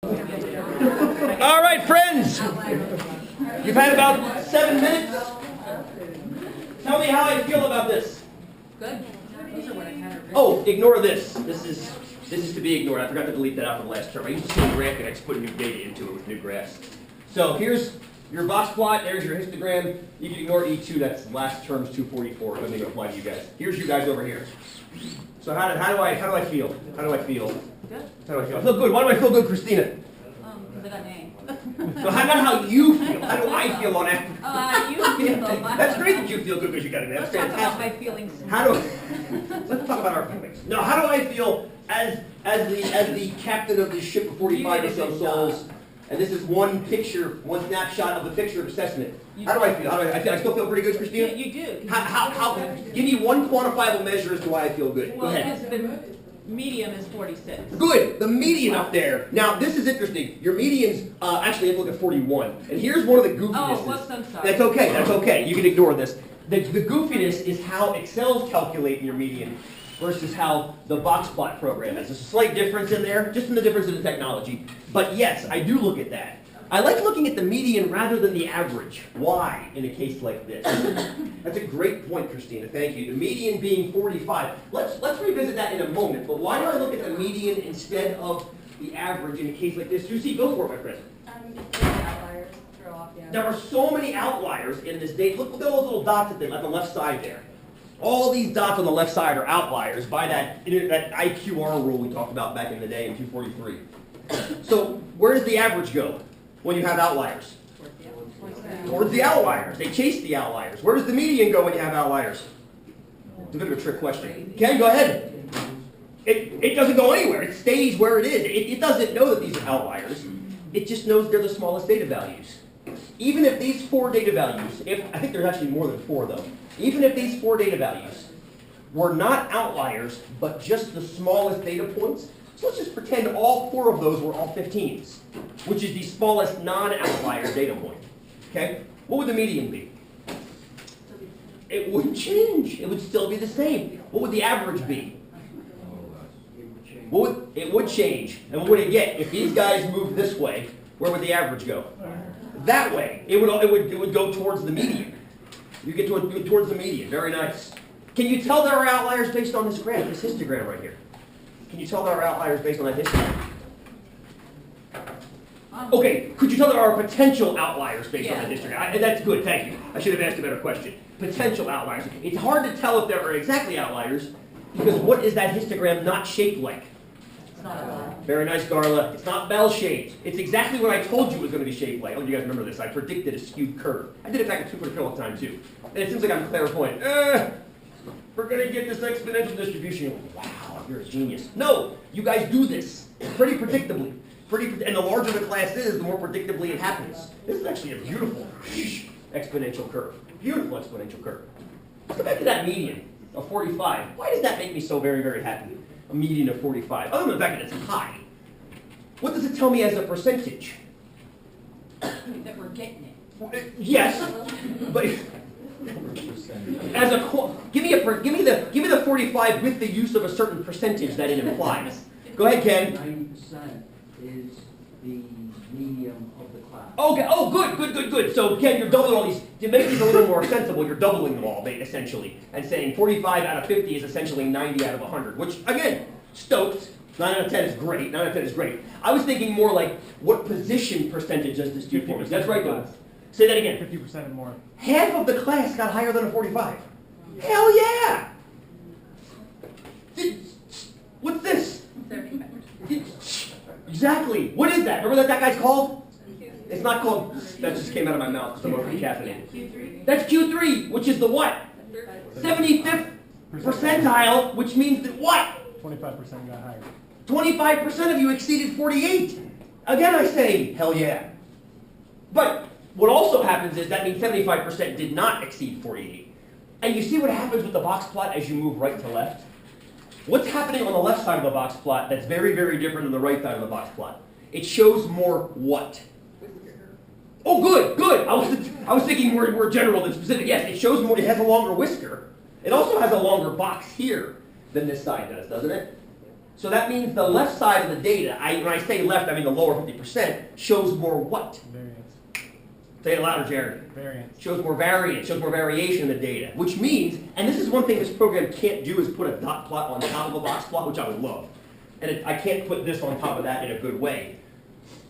All right, friends. You've had about 7 minutes. Tell me how I feel about this. Good. Oh, ignore this. This is to be ignored. I forgot to delete that out from the last term. I used to see a graph and I just put new data into it with new graphs. So here's your box plot. There's your histogram. You can ignore E2. That's last term's 244. It doesn't even apply to you guys. Here's you guys over here. So how do I feel? How do I feel? Good. How do I feel? I feel good. Why do I feel good, Christina? Because I got an A. So not how you feel. How do I feel on average? You feel. That's great that you feel good because you got an A. That's Let's talk about my fantastic. feelings. Let's talk about our feelings. Now, how do I feel as the captain of this ship of 45 or so souls? And this is one picture, one snapshot of the picture of assessment. How do I feel? I still feel pretty good, Christina? You do. How? Give me one quantifiable measure as to why I feel good. Go Well, ahead. the medium is 46. Good. The median up there. Now, this is interesting. Your median's actually, I have to look at 41. And here's one of the goofinesses. Oh, whoops, I'm sorry. That's okay. That's okay. You can ignore this. The goofiness is how Excel's calculating your median versus how the box plot program is. There's a slight difference in there, just in the difference in the technology. But yes, I do look at that. I like looking at the median rather than the average. Why in a case like this? That's a great point, Christina. Thank you. The median being 45. Let's revisit that in a moment. But why do I look at the median instead of the average in a case like this? Susie, go for it, my friend. Outliers throw off the average. There are so many outliers in this data. Look at those little dots at the left side there. All these dots on the left side are outliers by that IQR rule we talked about back in the day in 243. So where does the average go when you have outliers? Towards the outliers. They chase the outliers. Where does the median go when you have outliers? It's a bit of a trick question. Ken, go ahead. It doesn't go anywhere. It stays where it is. It doesn't know that these are outliers. It just knows they're the smallest data values. Even if these 4 data values, I think there's actually more than 4 though. Even if these 4 data values were not outliers, but just the smallest data points, so let's just pretend all 4 of those were all 15s, which is the smallest non-outlier data point. Okay? What would the median be? It wouldn't change. It would still be the same. What would the average be? It would change. And what would it get? If these guys moved this way, where would the average go? That way. It would go towards the median. You get towards the median. Very nice. Can you tell there are outliers based on this graph, this histogram right here? Can you tell there are outliers based on that histogram? Okay, could you tell there are potential outliers based on that histogram? That's good, thank you. I should have asked a better question. Potential outliers. It's hard to tell if there are exactly outliers because what is that histogram not shaped like? It's not a lie. Very nice, Darla. It's not bell-shaped. It's exactly what I told you it was going to be shaped like. Oh, you guys remember this. I predicted a skewed curve. I did it back at Super Kill time, too. And it seems like I'm clairvoyant. We're going to get this exponential distribution. Wow, you're a genius. No, you guys do this pretty predictably. And the larger the class is, the more predictably it happens. This is actually a beautiful exponential curve. Beautiful exponential curve. Let's go back to that median of 45. Why does that make me so very, very happy? A median of 45. Other than the fact that it's high. What does it tell me as a percentage? That we're getting it. Yes, but as a give me the 45 with the use of a certain percentage that it implies. Go ahead, Ken. 90% is the medium of the class. Okay. Oh, good. So, Ken, you're doubling all these. To make these a little more sensible, you're doubling them all, essentially, and saying 45 out of 50 is essentially 90 out of 100, which, again, stoked. 9 out of 10 is great. 9 out of 10 is great. I was thinking more like, what position percentage does this do for us? That's right, though. Say that again. 50% and more. Half of the class got higher than a 45. Hell yeah! What's this? 35%. Exactly. What is that? Remember that guy's called? It's not called. That just came out of my mouth because I'm overly caffeinated. Q3. That's Q3, which is the what? 75th percentile, which means that what? 25% got higher. 25% of you exceeded 48. Again, I say, hell yeah. But what also happens is that means 75% did not exceed 48. And you see what happens with the box plot as you move right to left? What's happening on the left side of the box plot that's very, very different than the right side of the box plot? It shows more what? Oh, good. I was thinking more general than specific. Yes, it shows more. It has a longer whisker. It also has a longer box here than this side does, doesn't it? So that means the left side of the data, when I say left, I mean the lower 50%, shows more what? Variance. Say it louder, Jared. Variance. Shows more variance, shows more variation in the data, which means, and this is one thing this program can't do, is put a dot plot on top of a box plot, which I would love. And I can't put this on top of that in a good way.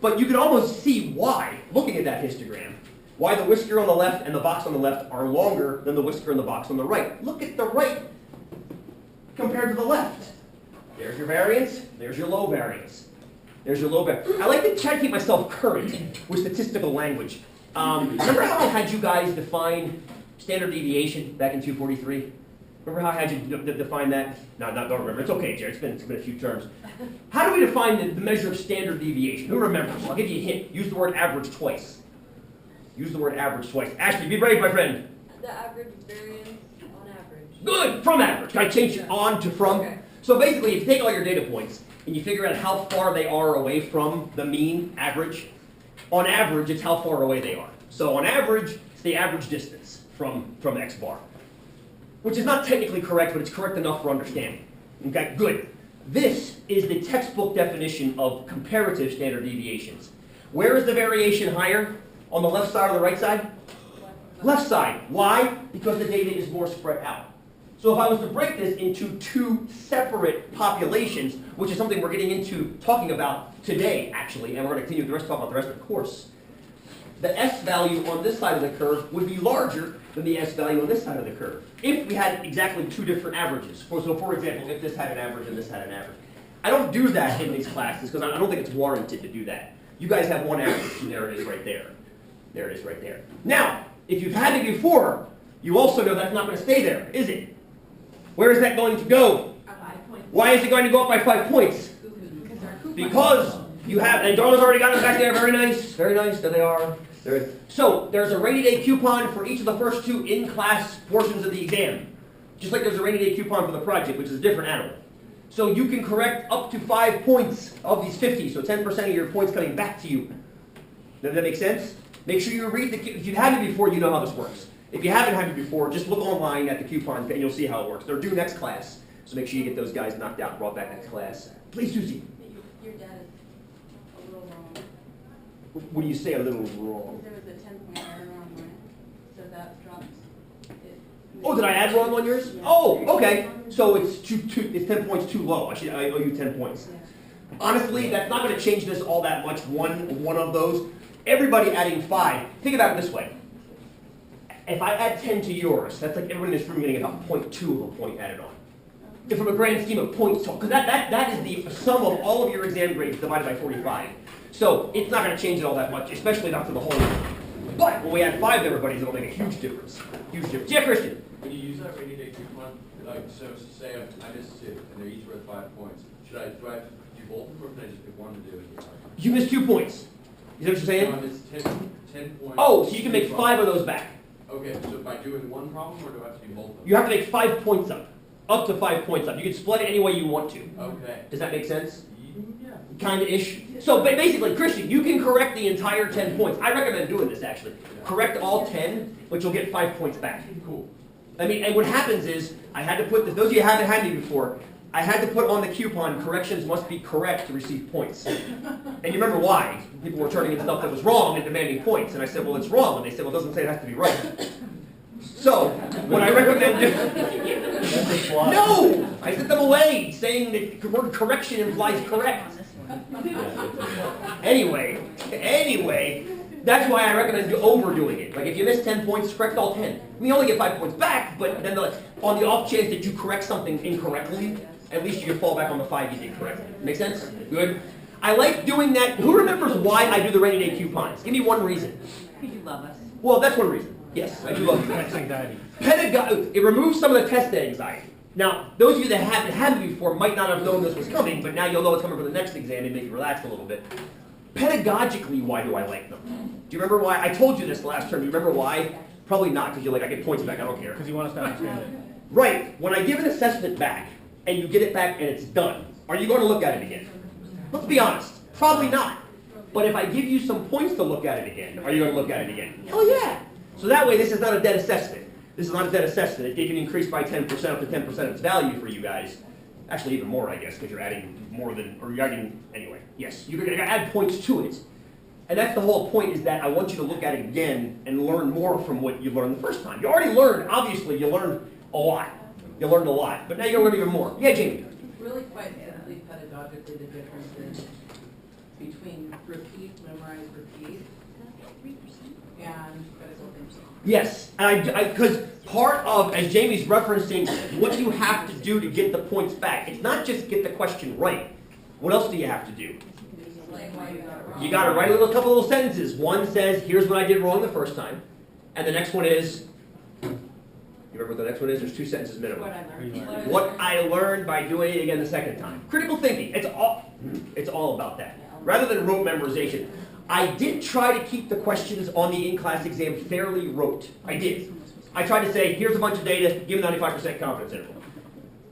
But you can almost see why, looking at that histogram, why the whisker on the left and the box on the left are longer than the whisker and the box on the right. Look at the right compared to the left. There's your variance, there's your low variance. There's your low variance. I like to try to keep myself current with statistical language. Remember how I had you guys define standard deviation back in 243? Remember how I had you define that? No, don't remember. It's okay, Jared. It's been a few terms. How do we define the measure of standard deviation? Who remembers? I'll give you a hint. Use the word average twice. Use the word average twice. Ashley, be brave, my friend. The average variance on average. Good! From average. Can I change it on to from? Okay. So basically, if you take all your data points and you figure out how far they are away from the mean average, on average, it's how far away they are. So on average, it's the average distance from X bar, which is not technically correct, but it's correct enough for understanding. Okay, good. This is the textbook definition of comparative standard deviations. Where is the variation higher? On the left side or the right side? Left side. Why? Because the data is more spread out. So if I was to break this into two separate populations, which is something we're getting into talking about today, actually, and we're going to continue the rest talk about the rest of the course, the S value on this side of the curve would be larger than the S value on this side of the curve, if we had exactly two different averages. So for example, if this had an average and this had an average. I don't do that in these classes because I don't think it's warranted to do that. You guys have one average, and there it is right there. There it is right there. Now, if you've had it before, you also know that's not going to stay there, is it? Where is that going to go? 5 points. Why is it going to go up by 5 points? Because our coupon. Because you have, and Darla's already got it back there, very nice, there they are. So, there's a rainy day coupon for each of the first two in-class portions of the exam. Just like there's a rainy day coupon for the project, which is a different animal. So you can correct up to 5 points of these 50, so 10% of your points coming back to you. Does that make sense? Make sure you read if you've had it before, you know how this works. If you haven't had it before, just look online at the coupons and you'll see how it works. They're due next class, so make sure you get those guys knocked out and brought back next class. Please, Susie. Your dad is a little wrong. What do you say a little wrong? There was a 10-point error on mine, so that drops it. Oh, did I add wrong on yours? Oh, okay. So it's 10 points too low. I owe you 10 points. Yeah. Honestly, that's not going to change this all that much. One of those. Everybody adding 5. Think about it this way. If I add 10 to yours, that's like everyone in this room getting about 0.2 of a point added on. If from a grand scheme of points, because that is the sum of all of your exam grades divided by 45. So it's not going to change it all that much, especially not to the whole. But when we add 5 to everybody's, it'll make a huge difference. Huge difference. Yeah, Christian. When you use that rainy day coupon, like, so say I missed 2, and they're each worth 5 points. Do I have to do both of them, or can I just pick one to do it? You missed 2 points. You know what you're saying? No, I missed 10 points. Oh, so you can make 5 of those back. Okay, so by doing one problem, or do I have to do both of them? You have to make 5 points up to 5 points up. You can split it any way you want to. Okay. Does that make sense? Yeah. Kind of ish. So basically, Christian, you can correct the entire 10 points. I recommend doing this actually. Correct all 10, but you'll get 5 points back. Cool. I mean, and what happens is, I had to put this, those of you who haven't had me before, I had to put on the coupon, corrections must be correct to receive points. And you remember why? People were turning in stuff that was wrong and demanding points. And I said, well, it's wrong. And they said, well, it doesn't say it has to be right. So, what I recommend doing... No! I sent them away, saying that the word correction implies correct. Anyway, that's why I recommend overdoing it. Like if you miss 10 points, correct all 10. You only get 5 points back, but then on the off chance that you correct something incorrectly, at least you can fall back on the 5 you did correctly. Make sense? Good? I like doing that. Who remembers why I do the rainy day coupons? Give me one reason. Because you love us. Well, that's one reason. Yes, I do love you. That's anxiety. It removes some of the test anxiety. Now, those of you that haven't had it before might not have known this was coming, but now you'll know it's coming for the next exam and make you relax a little bit. Pedagogically, why do I like them? Do you remember why? I told you this last term. Do you remember why? Probably not, because you're like, I get points back, I don't care. Because you want us to understand it. Right. When I give an assessment back, and you get it back and it's done, are you going to look at it again? Let's be honest. Probably not. But if I give you some points to look at it again, are you going to look at it again? Hell yeah. So that way, this is not a dead assessment. This is not a dead assessment. It can increase by 10% up to 10% of its value for you guys. Actually, even more, I guess, because you're adding more than, or you're adding, anyway. Yes, you're going to add points to it. And that's the whole point, is that I want you to look at it again and learn more from what you learned the first time. You already learned, obviously, you learned a lot. You learned a lot, but now you're going to learn even more. Yeah, Jamie? Really quite simply, pedagogically, the difference is between repeat, memorize, repeat, and critical thinking. Yes, and because part of, as Jamie's referencing, what you have to do to get the points back, it's not just get the question right. What else do you have to do? Explain why you got it wrong. You got to write a couple little sentences. One says, here's what I did wrong the first time. And the next one is, you remember what the next one is? There's 2 sentences minimum. What I learned. What I learned by doing it again the second time. Critical thinking, it's all about that. Rather than rote memorization. I did try to keep the questions on the in-class exam fairly rote. I did. I tried to say, here's a bunch of data, give a 95% confidence interval.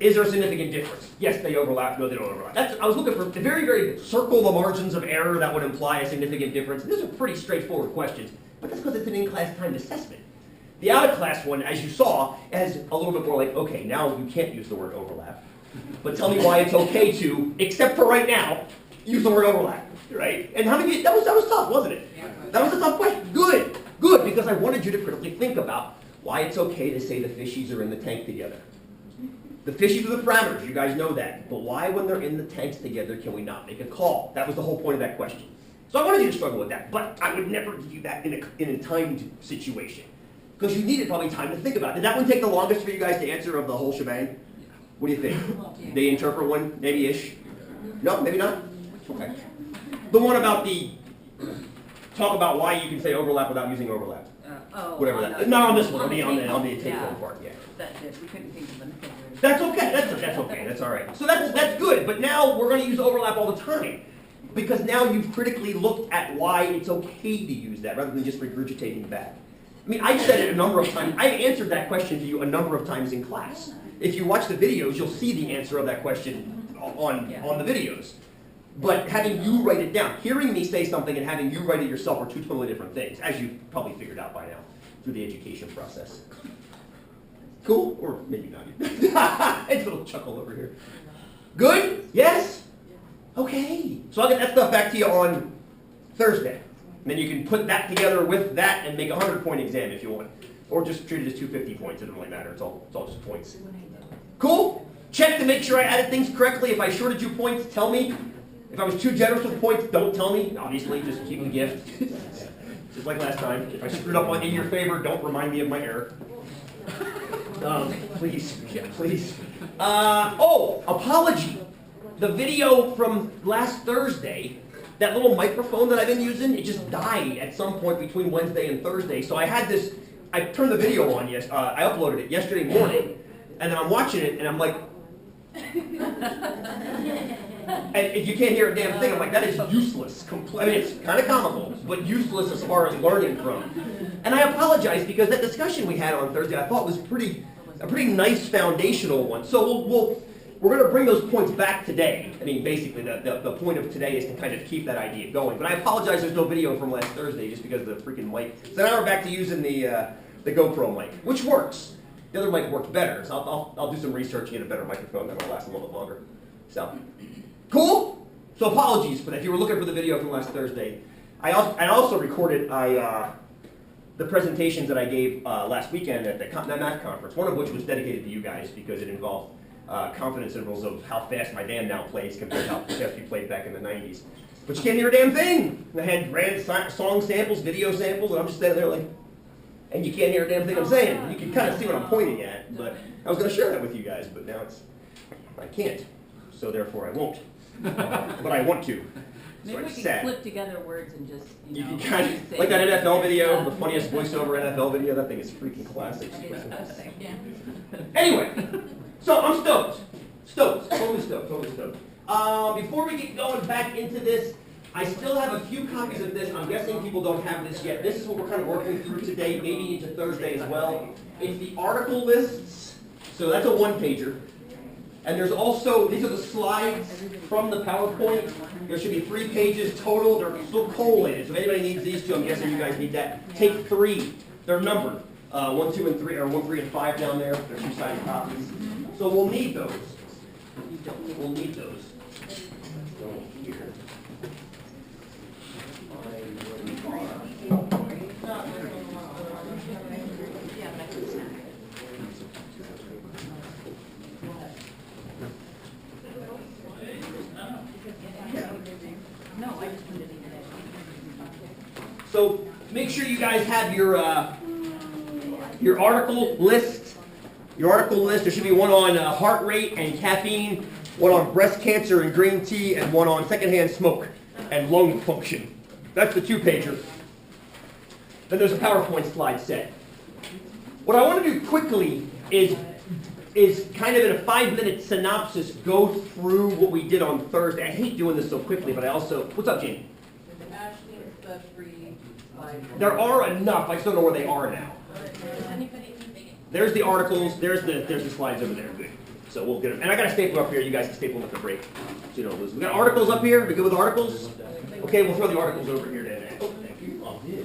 Is there a significant difference? Yes, they overlap. No, they don't overlap. I was looking for the very circle the margins of error that would imply a significant difference. These are pretty straightforward questions, but that's because it's an in-class timed assessment. The out-of-class one, as you saw, has a little bit more like, okay, now you can't use the word overlap, but tell me why it's okay to, except for right now, use the word overlap, right? And how many? That was tough, wasn't it? That was a tough question. Good, because I wanted you to critically think about why it's okay to say the fishies are in the tank together. The fishies are the parameters, you guys know that. But why, when they're in the tanks together, can we not make a call? That was the whole point of that question. So I wanted you to struggle with that, but I would never give you that in a timed situation. Because you needed probably time to think about it. Did that one take the longest for you guys to answer of the whole shebang? What do you think? They interpret one, maybe-ish? No, maybe not? Okay. The one about talk about why you can say overlap without using overlap. Whatever that. Not on this one, on the take-home part, yeah. We couldn't think of anything. That's okay, that's okay, that's all right. So that's good, but now we're going to use overlap all the time. Because now you've critically looked at why it's okay to use that, rather than just regurgitating back. I mean, I've said it a number of times. I've answered that question to you a number of times in class. If you watch the videos, you'll see the answer of that question on the videos. But having you write it down, hearing me say something and having you write it yourself are 2 totally different things, as you've probably figured out by now through the education process. Cool? Or maybe not. It's a little chuckle over here. Good? Yes? Okay. So I'll get that stuff back to you on Thursday. And then you can put that together with that and make a 100-point exam if you want. Or just treat it as 250 points. It doesn't really matter. It's all just points. Cool? Check to make sure I added things correctly. If I shorted you points, tell me. If I was too generous with points, don't tell me. Obviously, just keep them gift. Just like last time. If I screwed up in your favor, don't remind me of my error. Please. Yeah, please. Apology. The video from last Thursday, that little microphone that I've been using, it just died at some point between Wednesday and Thursday. So I turned the video on, I uploaded it yesterday morning, and then I'm watching it, and I'm like, and if you can't hear a damn thing, I'm like, that is useless. I mean, it's kind of comical, but useless as far as learning from. And I apologize because that discussion we had on Thursday I thought was a pretty nice foundational one. So we're going to bring those points back today. I mean, basically, the point of today is to kind of keep that idea going. But I apologize there's no video from last Thursday just because of the freaking mic. So now we're back to using the GoPro mic, which works. The other mic works better, so I'll do some research and get a better microphone that'll last a little bit longer. So, cool? So apologies for that. If you were looking for the video from last Thursday, I also recorded the presentations that I gave last weekend at the math conference, one of which was dedicated to you guys because it involved confidence intervals of how fast my band now plays compared to how fast we played back in the 90s. But you can't hear a damn thing. I had song samples, video samples, and I'm just standing there like, and you can't hear a damn thing I'm saying. You can kind of see what I'm pointing at, but I was going to share that with you guys, but now I can't, so therefore I won't. But I want to. Maybe So we it's can sad. clip together words and just, You know. can kind say- of, like that NFL video, the funniest voiceover NFL video, that thing is freaking classic. Yeah. Anyway, so I'm stoked. Totally stoked. Before we get going back into this, I still have a few copies of this. I'm guessing people don't have this yet. This is what we're kind of working through today, maybe into Thursday as well. It's the article lists, so that's a one-pager. And there's also, these are the slides from the PowerPoint. There should be 3 pages total. They're still collated, so if anybody needs these two, I'm guessing you guys need that. Take 3. They're numbered. 1, 2, and 3, or 1, 3, and 5 down there. They're 2-sided copies. So we'll need those. We'll need those. Go here. No, I just wanted to. So make sure you guys have your article list. Your article list. There should be one on heart rate and caffeine, one on breast cancer and green tea, and one on secondhand smoke and lung function. That's the 2-pager. Then there's a PowerPoint slide set. What I want to do quickly is kind of in a 5-minute synopsis go through what we did on Thursday. I hate doing this so quickly, but I also... What's up, Jane? Ashley, the free slide. There are enough. I just don't know where they are now. There's the articles. There's the slides over there. Good. So we'll get them. And I got a stapler up here. You guys can staple them at the break, so you don't lose. We got articles up here. We good with articles? Okay, we'll throw the articles over here then. Oh, thank you. Oh, yeah.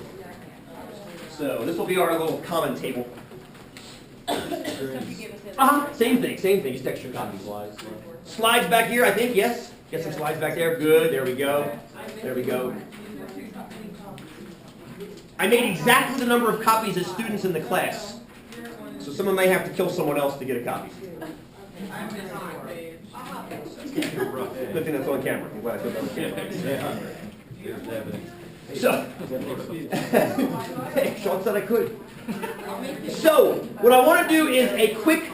So this will be our little common table. Same thing. Just extra copies. Slides back here, I think. Yes. Get some slides back there. Good. There we go. There we go. I made exactly the number of copies as students in the class. So someone may have to kill someone else to get a copy. Good thing that's on camera. I'm glad I put that on camera. So, hey, Sean said I could. So, what I want to do is a quick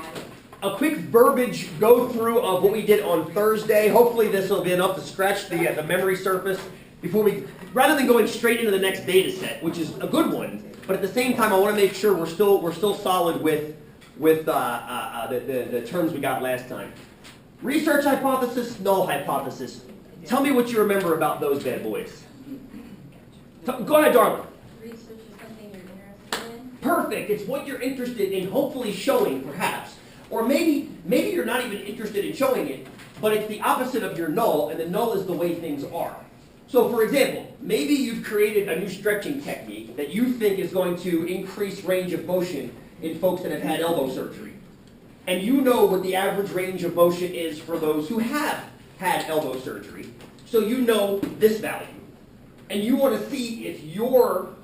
verbiage go through of what we did on Thursday. Hopefully this will be enough to scratch the memory surface before rather than going straight into the next data set, which is a good one. But at the same time, I want to make sure we're still solid with the terms we got last time. Research hypothesis, null hypothesis. Tell me what you remember about those bad boys. Go ahead, darling. Research is something you're interested in. Perfect. It's what you're interested in hopefully showing, perhaps. Or maybe you're not even interested in showing it, but it's the opposite of your null, and the null is the way things are. So for example, maybe you've created a new stretching technique that you think is going to increase range of motion in folks that have had elbow surgery. And you know what the average range of motion is for those who have had elbow surgery. So you know this value. And you want to see if your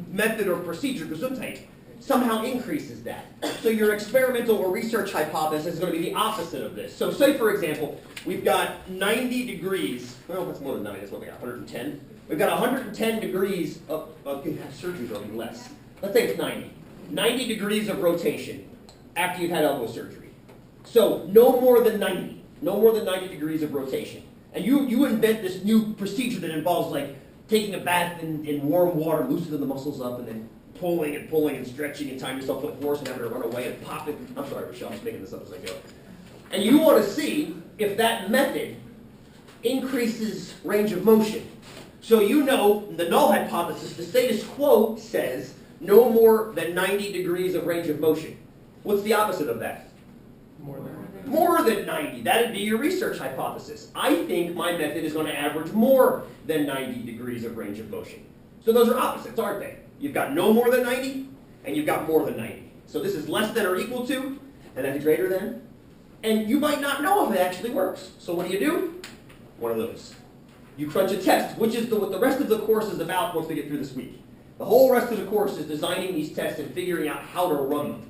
method or procedure, Gesundheit, somehow increases that. So your experimental or research hypothesis is going to be the opposite of this. So say, for example, we've got 90 degrees. Well, that's more than 90. That's what we got, 110. We've got 110 degrees of surgery will be less. Let's say it's 90. 90 degrees of rotation after you've had elbow surgery. So no more than 90. No more than 90 degrees of rotation. And you invent this new procedure that involves like taking a bath in warm water, loosening the muscles up, and then pulling and stretching and tying yourself to a horse and having to run away and pop it. I'm sorry, Rochelle, I'm just making this up as I go. And you want to see if that method increases range of motion. So you know the null hypothesis, the status quo says no more than 90 degrees of range of motion. What's the opposite of that? More than 90. That'd be your research hypothesis. I think my method is going to average more than 90 degrees of range of motion. So those are opposites, aren't they? You've got no more than 90, and you've got more than 90. So this is less than or equal to, and that's greater than. And you might not know if it actually works. So what do? One of those. You crunch a test, which is what the rest of the course is about once we get through this week. The whole rest of the course is designing these tests and figuring out how to run them.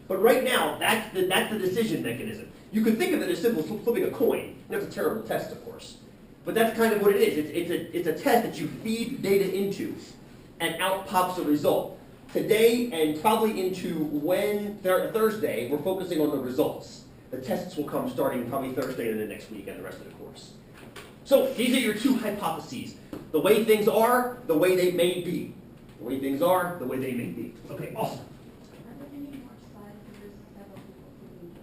But right now, that's the decision mechanism. You could think of it as simply flipping a coin. That's a terrible test, of course. But that's kind of what it is. It's a test that you feed data into, and out pops a result. Today, and probably into Thursday, we're focusing on the results. The tests will come starting probably Thursday and the next week and the rest of the course. So these are your two hypotheses. The way things are, the way they may be. The way things are, the way they may be. Okay, awesome. Are there any more slides for this several people?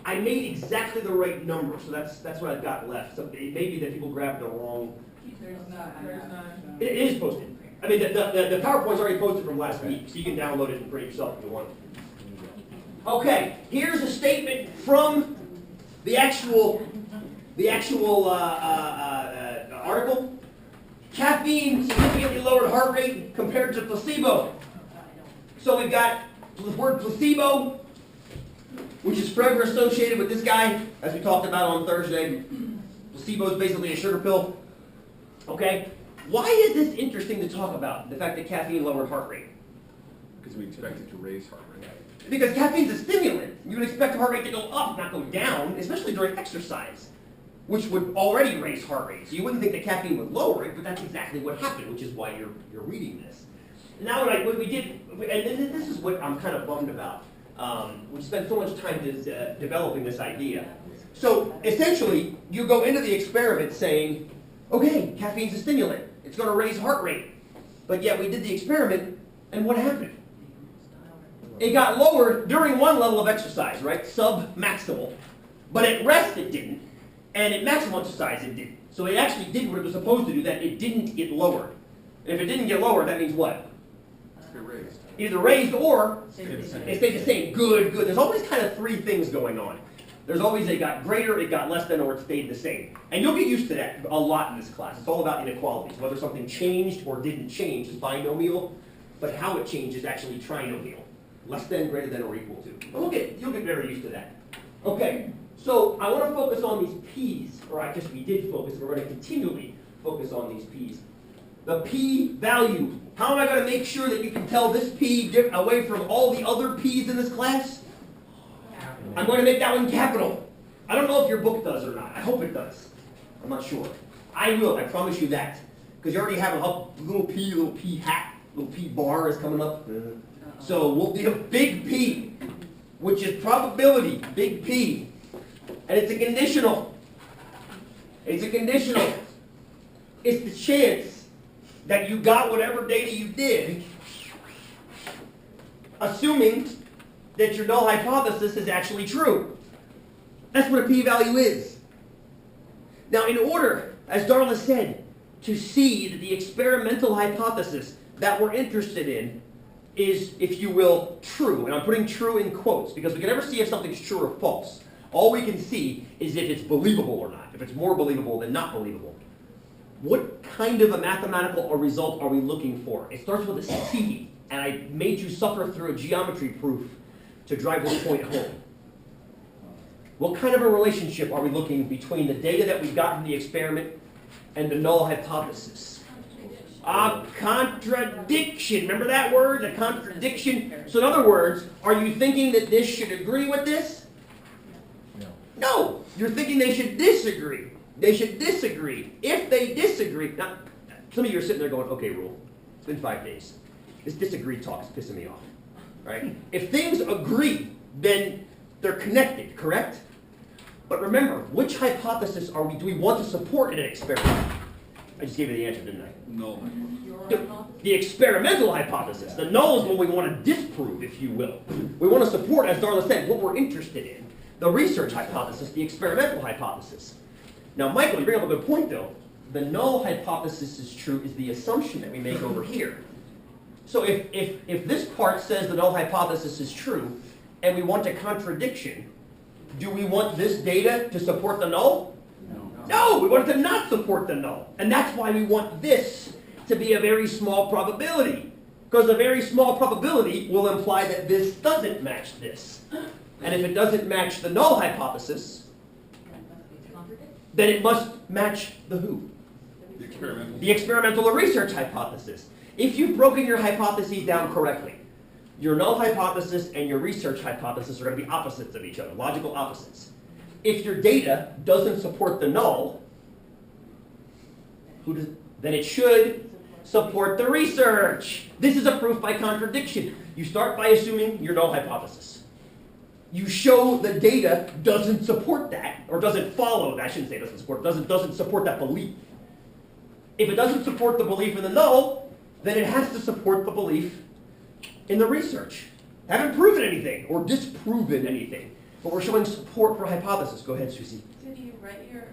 I made exactly the right number, so that's what I've got left. So it may be that people grabbed the wrong. There's none. It is posted. I mean, the PowerPoint's already posted from last week, so you can download it and print it yourself if you want. Okay, here's a statement from the actual article. Caffeine significantly lowered heart rate compared to placebo. So we've got the word placebo. which is forever associated with this guy, as we talked about on Thursday. Placebo is basically a sugar pill. Okay? Why is this interesting to talk about, the fact that caffeine lowered heart rate? Because we expect it to raise heart rate. Because caffeine's a stimulant. You would expect heart rate to go up, not go down, especially during exercise, which would already raise heart rate. So you wouldn't think that caffeine would lower it, but that's exactly what happened, which is why you're reading this. Now, what we did, and this is what I'm kind of bummed about. We spent so much time developing this idea. So essentially, you go into the experiment saying, okay, caffeine's a stimulant. It's going to raise heart rate. But yet we did the experiment, and what happened? It got lowered during one level of exercise, right? Sub-maximal. But at rest it didn't, and at maximal exercise it didn't. So it actually did what it was supposed to do, that it didn't get lowered. And if it didn't get lowered, that means what? It raised. Either raised or Stayed the same. it stayed the same. Good, good. There's always kind of three things going on. There's always it got greater, it got less than, or it stayed the same. And you'll get used to that a lot in this class. It's all about inequalities. Whether something changed or didn't change is binomial, but how it changed is actually trinomial. Less than, greater than, or equal to. But you'll get very used to that. Okay, so I want to focus on these P's, or I guess we did focus, and we're going to continually focus on these P's. The P value. How am I going to make sure that you can tell this P away from all the other P's in this class? I'm going to make that one capital. I don't know if your book does or not. I hope it does. I'm not sure. I will. I promise you that. Because you already have a little P hat, little P bar is coming up. So we'll be a big P, which is probability, big P. And it's a conditional. It's a conditional. It's the chance that you got whatever data you did, assuming that your null hypothesis is actually true. That's what a p-value is. Now, in order, as Darla said, to see that the experimental hypothesis that we're interested in is, if you will, true, and I'm putting true in quotes, because we can never see if something's true or false. All we can see is if it's believable or not, if it's more believable than not believable. What kind of a mathematical result are we looking for? It starts with a C, and I made you suffer through a geometry proof to drive this point home. What kind of a relationship are we looking between the data that we got from the experiment and the null hypothesis? A contradiction. Remember that word, a contradiction? So in other words, are you thinking that this should agree with this? No. No. You're thinking they should disagree. They should disagree. If they disagree, now, some of you are sitting there going, okay, Rule, it's been 5 days. This disagree talk is pissing me off. Right? If things agree, then they're connected, correct? But remember, which hypothesis do we want to support in an experiment? I just gave you the answer, didn't I? No. The experimental hypothesis. The null is what we want to disprove, if you will. We want to support, as Darla said, what we're interested in. The research hypothesis, the experimental hypothesis. Now, Michael, you bring up a good point, though. The null hypothesis is true is the assumption that we make over here. So if this part says the null hypothesis is true, and we want a contradiction, do we want this data to support the null? No, we want it to not support the null. And that's why we want this to be a very small probability. Because a very small probability will imply that this doesn't match this. And if it doesn't match the null hypothesis, then it must match the who? The experimental. The experimental or research hypothesis. If you've broken your hypotheses down correctly, your null hypothesis and your research hypothesis are going to be opposites of each other, logical opposites. If your data doesn't support the null, then it should support the research. This is a proof by contradiction. You start by assuming your null hypothesis. You show the data doesn't support that, or doesn't follow that. I shouldn't say doesn't support, doesn't support that belief. If it doesn't support the belief in the null, then it has to support the belief in the research. Haven't proven anything or disproven anything, but we're showing support for a hypothesis. Go ahead, Susie. So do you write your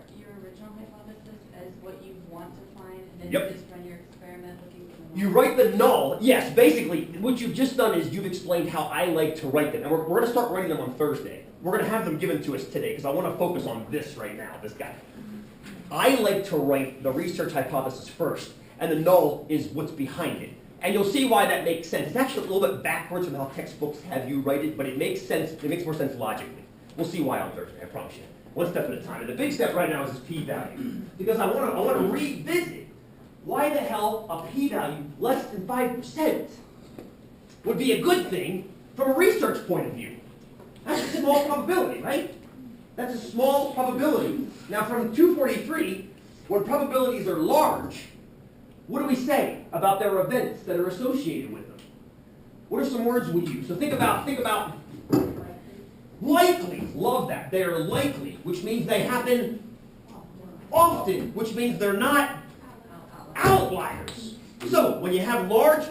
original hypothesis as what you want to find, and then Yep. you just run your experiment looking for the null? You write the null. Yes, basically, what you've just done is you've explained how I like to write them. And we're going to start writing them on Thursday. We're going to have them given to us today because I want to focus on this right now, this guy. I like to write the research hypothesis first, and the null is what's behind it. And you'll see why that makes sense. It's actually a little bit backwards from how textbooks have you write it, but it makes sense. It makes more sense logically. We'll see why on Thursday, I promise you. One step at a time. And the big step right now is this p-value. Because I want to revisit why the hell a p-value less than 5% would be a good thing from a research point of view. That's a small probability, right? That's a small probability. Now from 243, when probabilities are large, what do we say about their events that are associated with them? What are some words we use? So think about likely. Love that. They are likely, which means they happen often, which means they're not outliers. So when you have large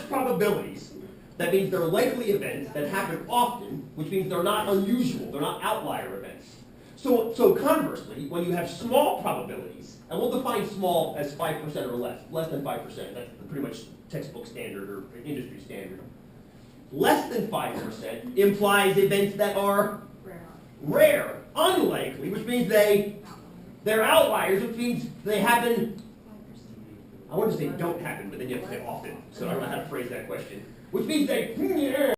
probabilities, that means they're likely events that happen often, which means they're not unusual, they're not outlier events. So conversely, when you have small probabilities, and we'll define small as 5% or less than 5%, that's pretty much textbook standard or industry standard. Less than 5% implies events that are rare, unlikely, which means they're outliers, which means they happen, I want to say don't happen, but then you have to say often, so I don't know how to phrase that question. Which means they